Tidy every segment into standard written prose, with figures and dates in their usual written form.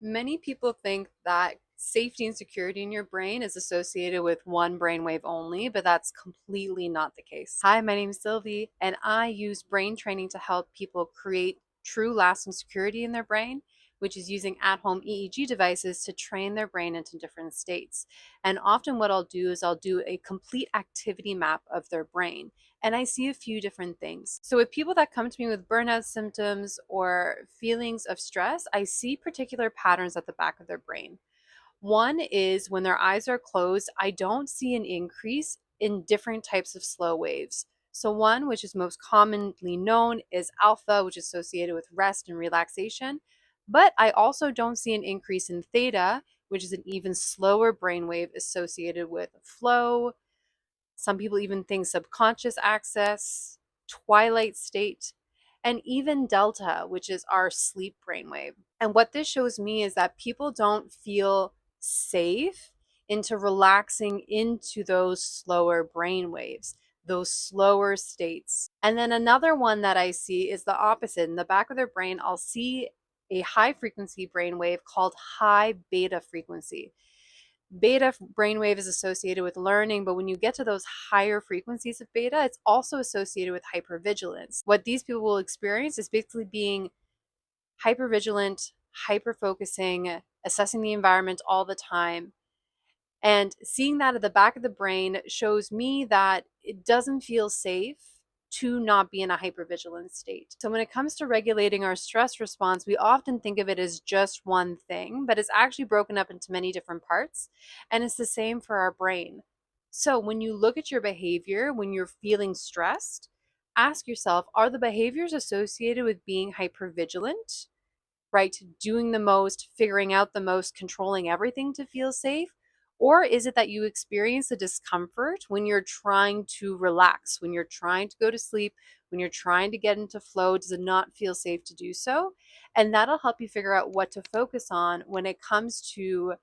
Many people think that safety and security in your brain is associated with one brainwave only, but that's completely not the case. Hi, my name is Sylvie, and I use brain training to help people create true lasting security in their brain, which is using at home EEG devices to train their brain into different states. And often, what I'll do is I'll do a complete activity map of their brain. And I see a few different things. So, with people that come to me with burnout symptoms or feelings of stress, I see particular patterns at the back of their brain. One is when their eyes are closed, I don't see an increase in different types of slow waves. So, one, which is most commonly known, is alpha, which is associated with rest and relaxation. But I also don't see an increase in theta, which is an even slower brainwave associated with flow. Some people even think subconscious access, twilight state, and even delta, which is our sleep brainwave. And what this shows me is that people don't feel safe into relaxing into those slower brain waves, those slower states. And then another one that I see is the opposite. In the back of their brain, I'll see a high frequency brain wave called high beta frequency. Beta brainwave is associated with learning, but when you get to those higher frequencies of beta, it's also associated with hypervigilance. What these people will experience is basically being hypervigilant, hyper focusing, assessing the environment all the time. And seeing that at the back of the brain shows me that it doesn't feel safe to not be in a hypervigilant state. So, when it comes to regulating our stress response, we often think of it as just one thing, but it's actually broken up into many different parts. And it's the same for our brain. So, when you look at your behavior, when you're feeling stressed, ask yourself, are the behaviors associated with being hypervigilant, right? Doing the most, figuring out the most, controlling everything to feel safe? Or is it that you experience the discomfort when you're trying to relax, when you're trying to go to sleep, when you're trying to get into flow? Does it not feel safe to do so? And that'll help you figure out what to focus on when it comes to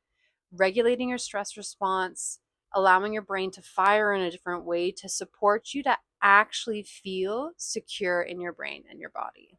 regulating your stress response, allowing your brain to fire in a different way to support you to actually feel secure in your brain and your body.